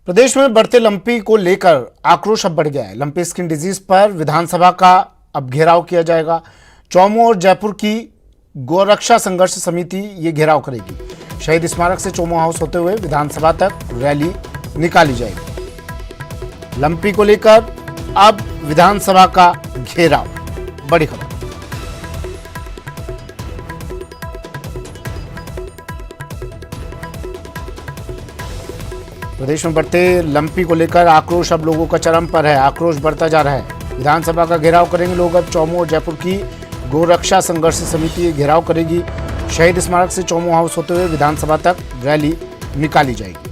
प्रदेश में बढ़ते लंपी को लेकर आक्रोश अब बढ़ गया है। लंपी स्किन डिजीज पर विधानसभा का अब घेराव किया जाएगा। चौमू और जयपुर की गौरक्षा संघर्ष समिति ये घेराव करेगी। शहीद स्मारक से चौमू हाउस होते हुए विधानसभा तक रैली निकाली जाएगी। लंपी को लेकर अब विधानसभा का घेराव, बड़ी खबर। प्रदेश में बढ़ते लंपी को लेकर आक्रोश अब लोगों का चरम पर है। आक्रोश बढ़ता जा रहा है। विधानसभा का घेराव करेंगे लोग। अब चौमू और जयपुर की गौरक्षा संघर्ष समिति घेराव करेगी। शहीद स्मारक से चौमू हाउस होते हुए विधानसभा तक रैली निकाली जाएगी।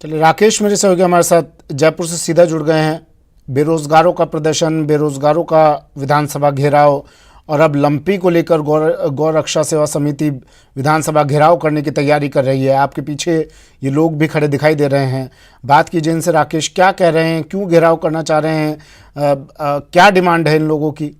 चलिए, राकेश मेरे सहयोगी हमारे साथ जयपुर से सीधा जुड़ गए हैं। बेरोजगारों का प्रदर्शन, बेरोजगारों का विधानसभा घेराव और अब लंपी को लेकर गौरक्षा सेवा समिति विधानसभा घेराव करने की तैयारी कर रही है। आपके पीछे ये लोग भी खड़े दिखाई दे रहे हैं। बात कीजिए इनसे। राकेश, क्या कह रहे हैं, क्यों घेराव करना चाह रहे हैं, क्या डिमांड है इन लोगों की?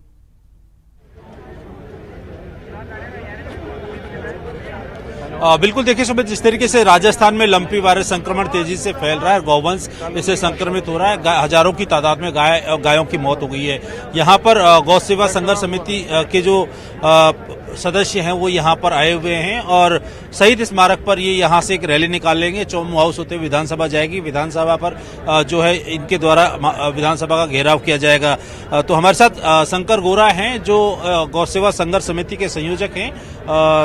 बिल्कुल, देखिए सुमित, जिस तरीके से राजस्थान में लंपी वायरस संक्रमण तेजी से फैल रहा है, गौवंश इससे संक्रमित हो रहा है, हजारों की तादाद में गायों की मौत हो गई है। यहाँ पर गौ सेवा संघर्ष समिति के जो सदस्य हैं वो यहाँ पर आए हुए हैं और शहीद स्मारक पर ये यहाँ से एक रैली निकालेंगे। चौमू हाउस होते हुए विधानसभा जाएगी। विधानसभा पर जो है इनके द्वारा विधानसभा का घेराव किया जाएगा। तो हमारे साथ शंकर गोरा हैं जो गौ सेवा संघर्ष समिति के संयोजक हैं।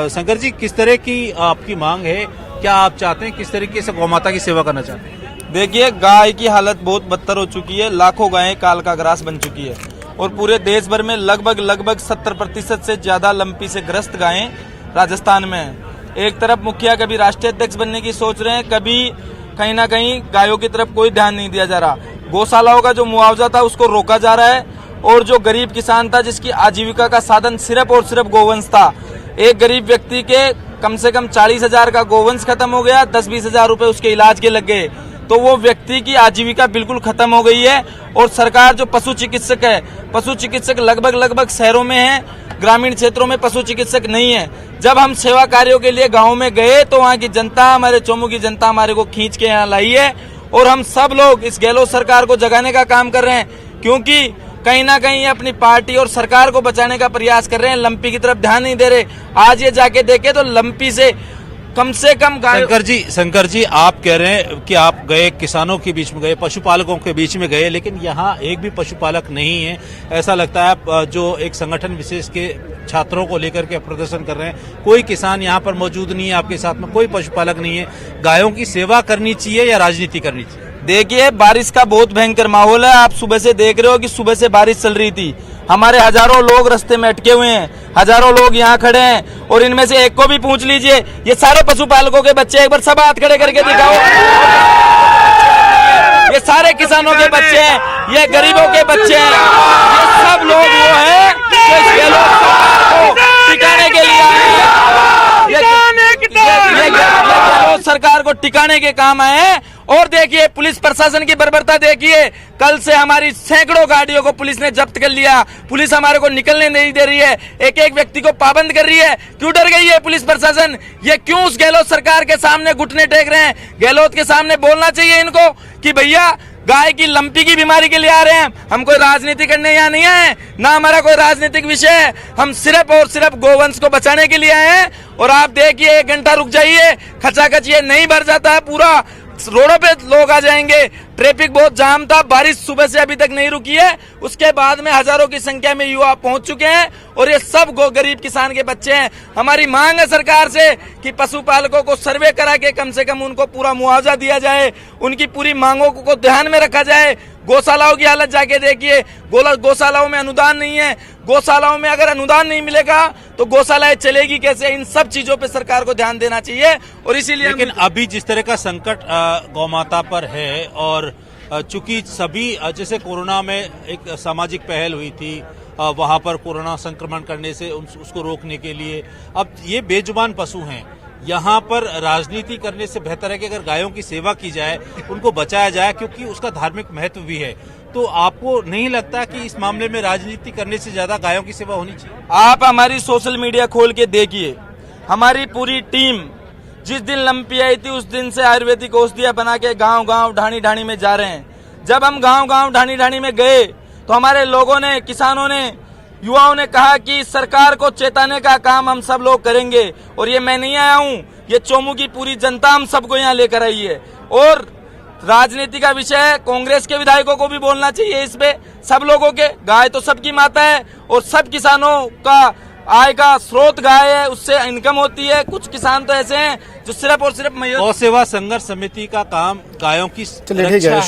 शंकर जी, किस तरह की आपकी मांग है, क्या आप चाहते हैं, किस तरीके से गौ माता की सेवा करना चाहते हैं? देखिए, गाय की हालत बहुत बदतर हो चुकी है। लाखों गायें काल का ग्रास बन चुकी है और पूरे देश भर में लगभग 70% से ज्यादा लंपी से ग्रस्त गायें राजस्थान में है। एक तरफ मुखिया कभी राष्ट्रीय अध्यक्ष बनने की सोच रहे हैं, कभी कहीं ना कहीं गायों की तरफ कोई ध्यान नहीं दिया जा रहा। गौशालाओं का जो मुआवजा था उसको रोका जा रहा है और जो गरीब किसान था जिसकी आजीविका का साधन सिर्फ और सिर्फ गोवंश था, एक गरीब व्यक्ति के कम से कम 40,000 का गोवंश खत्म हो गया, 10-20 हजार रुपए उसके इलाज के लग गए। तो वो व्यक्ति की आजीविका बिल्कुल खत्म हो गई है। और सरकार जो पशु चिकित्सक है, पशु चिकित्सक लगभग शहरों में है, ग्रामीण क्षेत्रों में पशु चिकित्सक नहीं है। जब हम सेवा कार्यों के लिए गाँव में गए तो वहाँ की जनता, हमारे चौमू की जनता हमारे को खींच के यहाँ लाई है और हम सब लोग इस गहलोत सरकार को जगाने का काम कर रहे हैं, क्योंकि कहीं ना कहीं अपनी पार्टी और सरकार को बचाने का प्रयास कर रहे हैं, लंपी की तरफ ध्यान नहीं दे रहे। आज ये जाके देखे तो लंपी से कम शंकर जी, आप कह रहे हैं कि आप गए, किसानों के बीच में गए, पशुपालकों के बीच में गए, लेकिन यहाँ एक भी पशुपालक नहीं है। ऐसा लगता है आप जो एक संगठन विशेष के छात्रों को लेकर के प्रदर्शन कर रहे हैं, कोई किसान यहाँ पर मौजूद नहीं है, आपके साथ में कोई पशुपालक नहीं है। गायों की सेवा करनी चाहिए या राजनीति करनी चाहिए? देखिए, बारिश का बहुत भयंकर माहौल है। आप सुबह से देख रहे हो कि सुबह से बारिश चल रही थी। हमारे हजारों लोग रास्ते में अटके हुए हैं, हजारों लोग यहाँ खड़े हैं और इनमें से एक को भी पूछ लीजिए, ये सारे पशुपालकों के बच्चे, एक बार सब हाथ खड़े करके दिखाओ। ये सारे किसानों के बच्चे हैं, ये गरीबों के बच्चे हैं, ये सब लोग वो हैं जो इस गहलोत सरकार को टिकाने के लिए आए हैं। ये गहलोत सरकार को टिकाने के काम आए हैं। और देखिए, पुलिस प्रशासन की बर्बरता देखिए। कल से हमारी सैकड़ों गाड़ियों को पुलिस ने जब्त कर लिया। पुलिस हमारे को निकलने नहीं दे रही है, एक एक व्यक्ति को पाबंद कर रही है। क्यों डर गई है पुलिस प्रशासन? ये क्यों उस गहलोत सरकार के सामने घुटने टेक रहे हैं? गहलोत के सामने बोलना चाहिए इनको कि भैया, गाय की लंपी की बीमारी के लिए आ रहे हैं, हम कोई राजनीति करने यहाँ नहीं आए, ना हमारा कोई राजनीतिक विषय है। हम सिर्फ और सिर्फ गोवंश को बचाने के लिए आए हैं। और आप देखिए, 1 घंटा रुक जाइए, खचाखच ये नहीं भर जाता है, पूरा रोडों पे लोग आ जाएंगे। ट्रैफिक बहुत जाम था, बारिश सुबह से अभी तक नहीं रुकी है। उसके बाद में हजारों की संख्या में युवा पहुंच चुके हैं और ये सब गरीब किसान के बच्चे हैं। हमारी मांग है सरकार से कि पशुपालकों को सर्वे करा के कम से कम उनको पूरा मुआवजा दिया जाए, उनकी पूरी मांगों को ध्यान में रखा जाए। गौशालाओं की हालत जाके देखिए, गौशालाओं में अनुदान नहीं है। गौशालाओं में अगर अनुदान नहीं मिलेगा तो गौशालाएं चलेगी कैसे? इन सब चीजों पे सरकार को ध्यान देना चाहिए। और इसीलिए लेकिन अभी जिस तरह का संकट गौ माता पर है और चूंकि सभी जैसे कोरोना में एक सामाजिक पहल हुई थी, वहां पर कोरोना संक्रमण करने से उसको रोकने के लिए, अब ये बेजुबान पशु हैं, यहाँ पर राजनीति करने से बेहतर है कि अगर गायों की सेवा की जाए, उनको बचाया जाए, क्योंकि उसका धार्मिक महत्व भी है। तो आपको नहीं लगता कि इस मामले में राजनीति करने से ज्यादा गायों की सेवा होनी चाहिए? आप हमारी सोशल मीडिया खोल के देखिए, हमारी पूरी टीम जिस दिन लंपी आई थी उस दिन से आयुर्वेदिक औषधियां बना के गांव गांव ढाणी ढाणी में जा रहे हैं। जब हम गांव गांव ढाणी ढाणी में गए तो हमारे लोगों ने, किसानों ने, युवाओं ने कहा कि सरकार को चेताने का काम हम सब लोग करेंगे। और ये मैं नहीं आया हूँ, ये चोमू की पूरी जनता हम सबको यहाँ लेकर आई है। और राजनीति का विषय है, कांग्रेस के विधायकों को भी बोलना चाहिए इस पे, सब लोगों के। गाय तो सबकी माता है और सब किसानों का आय का स्रोत गाय है, उससे इनकम होती है। कुछ किसान तो ऐसे हैं जो सिर्फ और सिर्फ गौ सेवा संघर्ष समिति का काम गायों की चलिए ठीक है। रक्षा है।